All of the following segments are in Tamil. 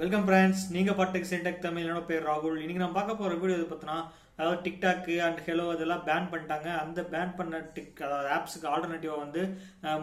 வெல்கம் ஃப்ரெண்ட்ஸ், நீங்க பாட்டுக்கு சின்டெக் தமிழ். என்னோட பேர் ராகுல். இன்னைக்கு நம்ம பார்க்க போற வீடியோ எது பார்த்தோன்னா, அதாவது டிக்டாக் அண்ட் ஹெலோ இதெல்லாம் பேன் பண்ணிட்டாங்க. அந்த பேன் பண்ண அதாவது ஆப்ஸுக்கு ஆல்டர்னேட்டிவா வந்து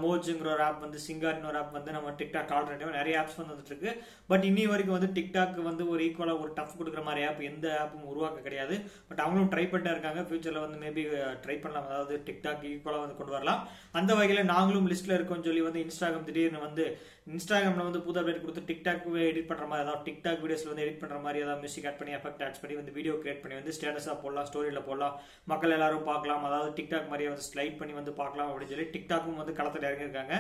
மோஜுங்கிற ஒரு ஆப் வந்து, சிங்காரின்னு ஒரு ஆப் வந்து நம்ம டிக்டாக் ஆல்டர்னேட்டிவா நிறைய ஆப்ஸ் வந்துட்டு இருக்கு. பட் இன்னி வரைக்கும் வந்து டிக்டாக் வந்து ஒரு ஈக்குவலா ஒரு டஃப் கொடுக்குற மாதிரி ஆப் எந்த ஆப்பும் உருவாக்க கிடையாது. பட் அவங்களும் ட்ரை பண்ணிட்டே இருக்காங்க. ஃபியூச்சர்ல வந்து மேபி ட்ரை பண்ணலாம், அதாவது டிக்டாக் ஈக்குவலா வந்து கொண்டு வரலாம். அந்த வகையில் நாங்களும் லிஸ்ட்ல இருக்கோம்னு சொல்லி வந்து இன்ஸ்டாகிராம் திடீர்னு வந்து இன்ஸ்டாகிராமில் வந்து புது அப்டேட் கொடுத்து டிக்டாக் எடிட் பண்ணுற மாதிரி, அதாவது டிக்டாக் வீடியோஸில் வந்து எடிட் பண்ணுற மாதிரி ஏதாவது மியூசிக் ஆட் பண்ணி எஃபெக்ட் ஆட் பண்ணி வந்து வீடியோ கிரியேட் பண்ணி வந்து ஸ்டேட்டஸாக போடலாம், ஸ்டோரியில் போடலாம், மக்கள் எல்லாரும் பார்க்கலாம். அதாவது டிக்டாக் மாதிரியே வந்து ஸ்லைட் பண்ணி வந்து பார்க்கலாம் அப்படின்னு சொல்லி டிக்டாக்கும் வந்து களத்தில் இறங்கியிருக்காங்க.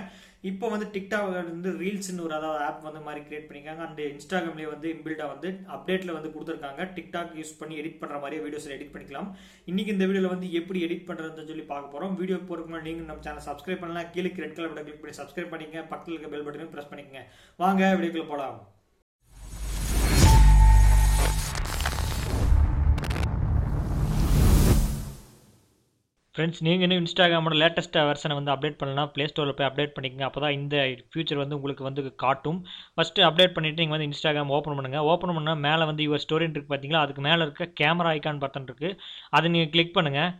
இப்போ வந்து டிக்டாக் வந்து ரீல்ஸ்னு ஒரு அதாவது ஆப் வந்து மாதிரி கிரியேட் பண்ணியிருக்காங்க. அந்த இன்ஸ்டாகிராம்லேயே வந்து இன்பில்டாக வந்து அப்டேட்டில் வந்து கொடுத்துருக்காங்க. டிக்டாக் யூஸ் பண்ணி எடிட் பண்ணுற மாதிரியே வீடியோஸில் எடிட் பண்ணிக்கலாம். இன்னைக்கு இந்த வீடியோவில் வந்து எப்படி எடிட் பண்ணுறதுன்னு சொல்லி பார்க்க போகிறோம். வீடியோ போகிறதுக்கு நீங்கள் நம்ம சேனல் சப்ஸ்கிரைப் பண்ணலாம். கீழே ரெட் கலர் பட்டன் கிளிக் பண்ணி சப்ஸ்கிரைப் பண்ணிக்கங்க. பக்கத்தில் இருக்க பெல் பட்டனையும் ப்ரெஸ் பண்ணிக்கங்க. வாங்க வீடியோக்குள்ள போலாம். ஃப்ரெண்ட்ஸ், நீங்கள் இன்னும் இன்ஸ்டாகிராமோட லேட்டஸ்ட்டாக வெர்ஷனை வந்து அப்டேட் பண்ணலாம். ப்ளே ஸ்டோரில் போய் அப்டேட் பண்ணிக்கங்க. அப்போ தான் இந்த ஃபியூச்சர் வந்து உங்களுக்கு வந்து காட்டும். ஃபஸ்ட்டு அப்டேட் பண்ணிவிட்டு நீங்கள் வந்து இன்ஸ்டாகிராம் ஓப்பன் பண்ணுங்கள். ஓப்பன் பண்ணால் மேலே வந்து யுவர் ஸ்டோரின்னு இருக்குது பார்த்தீங்களா, அதுக்கு மேலே இருக்க கேமரா ஐக்கான் பட்டன் இருக்குது. அதை நீங்கள் கிளிக் பண்ணுங்கள்.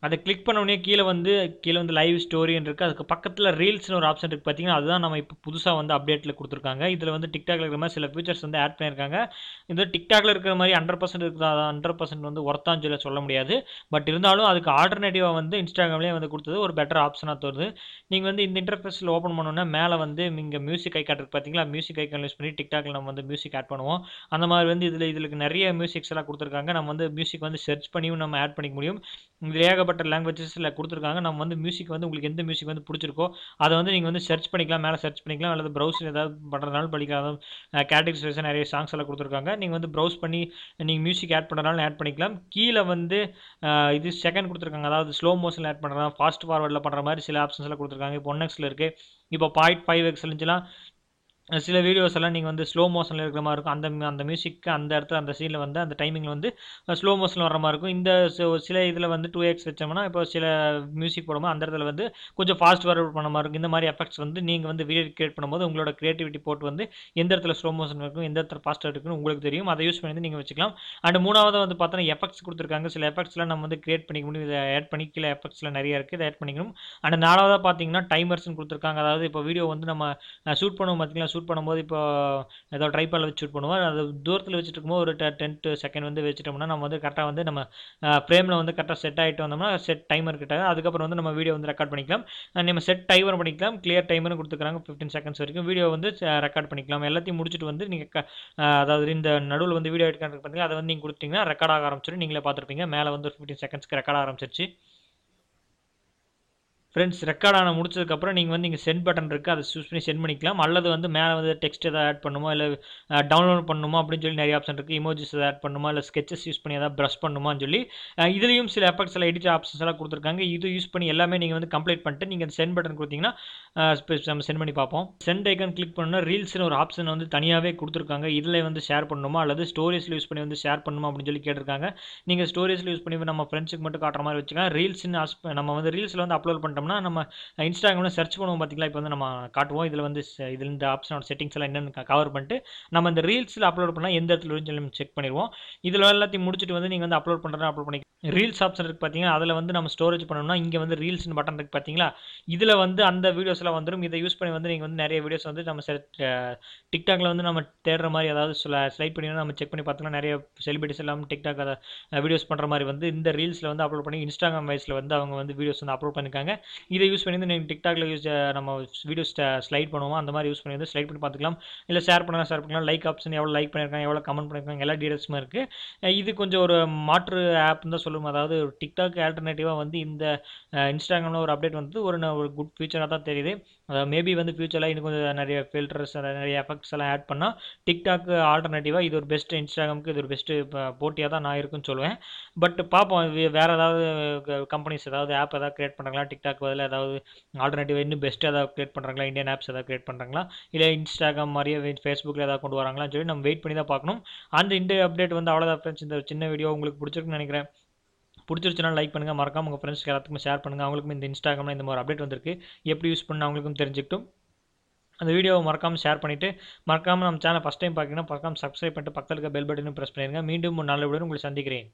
அதை கிளிக் பண்ண உடனே கீழே வந்து லைவ் ஸ்டோரின்னு இருக்குது. அதுக்கு பக்கத்தில் ரீல்ஸ்னு ஒரு ஆப்ஷன் இருக்குது பார்த்தீங்கன்னா, அதுதான் நம்ம இப்போ புதுசாக வந்து அப்டேட்டில் கொடுத்துருக்காங்க. இதில் வந்து டிக்டாக்ல இருக்கிற மாதிரி சில ஃபீச்சர்ஸ் வந்து ஆட் பண்ணியிருக்காங்க. இந்த டிக்டாக்ல இருக்கிற மாதிரி 100% இருக்குதா, 100% வந்து ஒர்த்தான்னு சொல்ல முடியாது. பட் இருந்தாலும் அதுக்கு ஆல்டர்னேட்டிவாக வந்து இன்ஸ்டாகிராம்லேயே வந்து கொடுத்தது ஒரு பெட்டர் ஆப்ஷனாக தோணுது. நீங்கள் வந்து இந்த இன்டர்ஃபேஸில் ஓப்பன் பண்ணோன்னா மேலே வந்து இங்கே மியூசிக் ஐக்கான் இருக்குது பார்த்தீங்களா, மியூசிக் ஐக்கான் யூஸ் பண்ணி டிக்டாக்ல நம்ம வந்து மியூசிக் ஆட் பண்ணுவோம். அந்த மாதிரி வந்து இதுக்கு நிறைய மியூசிக்ஸ் எல்லாம் கொடுத்துருக்காங்க. நம்ம வந்து மியூசிக் வந்து சர்ச் பண்ணியும் நம்ம ஆட் பண்ணிக்க முடியும். இதில் ஏகப்பட்ட லாங்குவேஜஸில் கொடுத்துருக்காங்க. நம்ம வந்து மியூசிக் வந்து உங்களுக்கு எந்த மியூசிக் வந்து பிடிச்சிருக்கோ அதை வந்து நீங்கள் வந்து சர்ச் பண்ணிக்கலாம், மேலே சர்ச் பண்ணிக்கலாம், அல்லது ப்ரௌசர் ஏதாவது பண்ணுறதுனாலும் படிக்கலாம். கேட்டகரிஸ் வைஸாக நிறைய சாங்ஸ் எல்லாம் கொடுத்துருக்காங்க. நீங்கள் வந்து ப்ரௌஸ் பண்ணி நீங்கள் மியூசிக் ஆட் பண்ணுறதுனாலும் ஆட் பண்ணிக்கலாம். கீழே வந்து இது செகண்ட் கொடுத்துருக்காங்க, அதாவது ஸ்லோ மோஷனில் ஆட் பண்ணுறதா, ஃபாஸ்ட் ஃபார்வர்டில் பண்ணுற மாதிரி சில ஆப்ஷன்ஸ் எல்லாம் கொடுத்துருக்காங்க. இப்போ 1x இருக்குது, இப்போ 0.5x இருந்துச்சுன்னா சில வீடியோஸ் எல்லாம் நீங்கள் வந்து ஸ்லோ மோஷனில் இருக்கிற மாதிரி இருக்கும். அந்த மியூசிக்கு அந்த இடத்துல அந்த சீனில் வந்து அந்த டைமிங்கில் வந்து ஸ்லோ மோஷனில் வர மாதிரி இருக்கும். இந்த சில இதில் வந்து 2x வச்சோம்னா இப்போ சில மியூசிக் போடும்போது அந்த இடத்துல வந்து கொஞ்சம் ஃபாஸ்ட் ஃபார்வர்ட் பண்ண மாதிரி இருக்கும். இந்த மாதிரி எஃபெக்ட்ஸ் வந்து நீங்கள் வந்து வீடியோ கிரியேட் பண்ணும்போது உங்களோட கிரியேட்டிவிட்டி போட்டு வந்து எந்த இடத்துல ஸ்லோ மோஷன் இருக்கும், எந்த இடத்துல ஃபாஸ்ட்டாக இருக்குன்னு உங்களுக்கு தெரியும். அதை யூஸ் பண்ணி நீங்கள் வச்சுக்கலாம். அண்ட் மூணாவது வந்து பார்த்தோன்னா எஃபெக்ட்ஸ் கொடுத்துருக்காங்க. சில எஃபெக்ட்ஸ்லாம் நம்ம வந்து கிரியேட் பண்ணிக்க முடியும். இதை ஆட் பண்ணி கீழே எஃபெக்ட்ஸ்லாம் நிறைய இருக்குது, இதை ஆட் பண்ணிக்கணும். அண்ட் நாலாவதாக பார்த்தீங்கன்னா டைமர்ஸ்னு கொடுத்துருக்காங்க. அதாவது இப்போ வீடியோ வந்து நம்ம ஷூட் பண்ணுவோம் பார்த்தீங்களா, ஷூட் பண்ணும்போது இப்போ ஏதோ ட்ரைபாடில் வச்சு ஷூட் பண்ணுவோம். அது தூரத்தில் வச்சுட்டு இருக்கும்போது ஒரு 10 செகண்ட் வந்து வச்சுட்டோம்னா நம்ம வந்து கரெக்டாக வந்து நம்ம ஃப்ரேமில் வந்து கரெக்டாக செட் ஆகிட்டு வந்தோம்னா செட் டைமர் கிட்ட அதுக்கப்புறம் வந்து நம்ம வீடியோ வந்து ரெக்கார்ட் பண்ணிக்கலாம். நம்ம செட் டைமர் பண்ணிக்கலாம். கிளியர் டைமர்னு கொடுத்துருக்காங்க. 15 செகண்ட்ஸ் வரைக்கும் வீடியோ வந்து ரெக்கார்ட் பண்ணிக்கலாம். எல்லாத்தையும் முடிச்சுட்டு வந்து நீங்கள் அதாவது இந்த நடுவில் வந்து வீடியோ எடுக்கிறது பார்த்தீங்கன்னா அதை வந்து நீங்கள் கொடுத்தீங்கன்னா ரெக்கார்ட் ஆக ஆரம்பிச்சிடும். நீங்களே பார்த்துருப்பீங்க, மேலே வந்து 15 செகண்ட்ஸ்க்கு ரெக்கார்ட் ஆரம்பிச்சிருச்சு. ஃப்ரெண்ட்ஸ், ரெக்கார்ட் ஆன முடிச்சதுக்கப்புறம் நீங்கள் வந்து இங்கே சென்ட் பட்டன் இருக்குது, அதை சூஸ் பண்ணி சென்ட் பண்ணிக்கலாம். அல்லது வந்து மேலே வந்து டெக்ஸ்ட் எதாவது ஆட் பண்ணுமோ இல்லை டவுன்லோட் பண்ணுமா அப்படின்னு சொல்லி நிறைய ஆப்ஷன் இருக்குது. இமோஜிஸ் எதாவது ஆட் பண்ணுமா இல்லை ஸ்கெச்சஸ் யூஸ் பண்ணி எதாவது ப்ரஷ் பண்ணுமான்னு சொல்லி இதுலேயும் சில எஃபெக்ட்ஸ் எல்லாம் எடிட் ஆப்ஷன்ஸ் எல்லாம் கொடுத்துருக்காங்க. இது யூஸ் பண்ணி எல்லாமே நீங்கள் வந்து கம்ப்ளீட் பண்ணிட்டு நீங்கள் சென்ட் பட்டன் கொடுத்தீங்கன்னா நம்ம சென்ட் பண்ணி பார்ப்போம். சென்ட் ஐக்கான் கிளிக் பண்ணால் ரீல்ஸ்னு ஒரு ஆப்ஷன் வந்து தனியாகவே கொடுத்துருக்காங்க. இதில் வந்து ஷேர் பண்ணணுமா அல்லது ஸ்டோரிஸில் யூஸ் பண்ணி வந்து ஷேர் பண்ணணுமா அப்படின்னு சொல்லி கேட்டிருக்காங்க. நீங்கள் ஸ்டோரிஸில் யூஸ் பண்ணி நம்ம ஃப்ரெண்ட்ஸுக்கு மட்டும் காட்டுற மாதிரி வச்சுக்கலாம். ரீல்ஸ்னு நம்ம வந்து ரீல்ஸில் வந்து அப்லோட் பண்ணிட்டோம். நம்ம இன்ஸ்டாகிராமில் சர்ச் பண்ணுவோம் பார்த்தீங்களா, இப்போ வந்து நம்ம காட்டுவோம். இதில் வந்து இதில் இந்த ஆப்ஷனோட செட்டிங்ஸ் எல்லாம் என்னென்னு கவர் பண்ணிட்டு நம்ம இந்த ரீல்ஸில் அப்லோட் பண்ணால் எந்த இடத்துல நம்ம செக் பண்ணிடுவோம். இதில் எல்லாத்தையும் முடிச்சுட்டு வந்து நீங்கள் வந்து அப்லோட் பண்ணுறதா அப்லோட் பண்ணி ரீல்ஸ் ஆப்ஷன் இருக்குது பார்த்தீங்கன்னா, அதில் வந்து நம்ம ஸ்டோரேஜ் பண்ணணும்னா இங்கே வந்து ரீல்ஸ்னு பட்டன் இருக்குது பார்த்தீங்களா, இதில் வந்து அந்த வீடியோஸ் எல்லாம் வந்துடும். இதை யூஸ் பண்ணி வந்து நீங்கள் வந்து நிறைய வீடியோஸ் வந்து நம்ம டிக்டாக்ல வந்து நம்ம தேடுற மாதிரி அதாவது ஸ்லைட் பண்ணி நம்ம செக் பண்ணி பார்த்தோம்னா நிறைய செலிபிரிட்டிஸ் எல்லாம் டிக்டாக் அதை வீடியோஸ் பண்ணுற மாதிரி வந்து இந்த ரீல்ஸில் வந்து அப்லோட் பண்ணி இன்ஸ்டாகிராம் வைஸில் வந்து அவங்க வந்து வீடியோஸ் வந்து அப்லோட் பண்ணியிருக்காங்க. இதை யூஸ் பண்ணி வந்து நீங்கள் டிக்டாக்ல நம்ம வீடியோஸ் ஸ்லைட் பண்ணுவோம், அந்த மாதிரி யூஸ் பண்ணி வந்து ஸ்லைட் பண்ணி பார்த்துக்கலாம். இல்லை ஷேர் பண்ணலாம், லைக் ஆப்ஷன் எவ்வளோ லைக் பண்ணியிருக்காங்க, எவ்வளோ கமெண்ட் பண்ணியிருக்காங்க, எல்லா டீடைல்ஸுமே இருக்குது. இது கொஞ்சம் ஒரு மாற்று ஆப்னு தான் சொல்லுவோம். அதாவது டிக்டாக் ஆல்டர்னேட்டிவாக வந்து இந்த இன்ஸ்டாகிராமில் ஒரு அப்டேட் வந்து ஒரு குட் ஃபீச்சராக தான் தெரியுது. மேபி வந்து ஃபியூச்சரில் இன்னும் கொஞ்சம் நிறைய ஃபில்டர்ஸ் நிறைய எஃபெக்ட்ஸ் எல்லாம் ஆட் பண்ணால் டிக்டாக் ஆல்டர்னேட்டிவாக இது ஒரு பெஸ்ட், இன்ஸ்டாகிராமுக்கு இது ஒரு பெஸ்ட்டு போட்டியாக தான் நான் இருக்குன்னு சொல்லுவேன். பட் பார்ப்போம், வேறு ஏதாவது கம்பெனிஸ் ஏதாவது ஆப் ஏதாவது கிரியேட் பண்ணுறாங்களா, டிக்டாக் பதில் ஏதாவது ஆல்டர்னேட்டிவ் இன்னும் பெஸ்ட் ஏதாவது கிரியேட் பண்ணுறாங்களா, இந்தியன் ஆப்ஸ் ஏதாவது கிரியேட் பண்ணுறாங்களா, இல்லை இன்ஸ்டாகிராம் மாதிரியே ஃபேஸ்புக்கில் ஏதாவது கொண்டு வராங்களான்னு சொல்லி நம்ம வெயிட் பண்ணி தான் பார்க்கணும். அந்த இந்த அப்டேட் வந்து அவ்வளோதான் ஃப்ரெண்ட்ஸ். இந்த சின்ன வீடியோ உங்களுக்கு பிடிச்சிருக்குன்னு நினைக்கிறேன். பிடிச்சிருச்சுன்னா லைக் பண்ணுங்கள், மறக்காம உங்கள் ஃப்ரெண்ட்ஸ்க்கு எல்லாத்துக்குமே ஷேர் பண்ணுங்கள். அவங்களுக்கும் இந்த இன்ஸ்டாகிராமில் இந்த மாதிரி அப்டேட் வந்திருக்கு, எப்படி யூஸ் பண்ண அவங்களுக்கும் தெரிஞ்சுக்கிட்டும். அந்த வீடியோவை மறக்காமல் ஷேர் பண்ணிவிட்டு மறக்காமல் நம்ம சேனல் ஃபஸ்ட் டைம் பார்க்கீங்கன்னா மறக்காமல் சப்ஸ்கிரைப் பண்ணிட்டு பக்கத்தில் இருக்க பெல் பட்டனும் ப்ரெஸ் பண்ணிடுங்க. மீண்டும் ஒரு நல்ல வீடியோவில் உங்களை சந்திக்கிறேன்.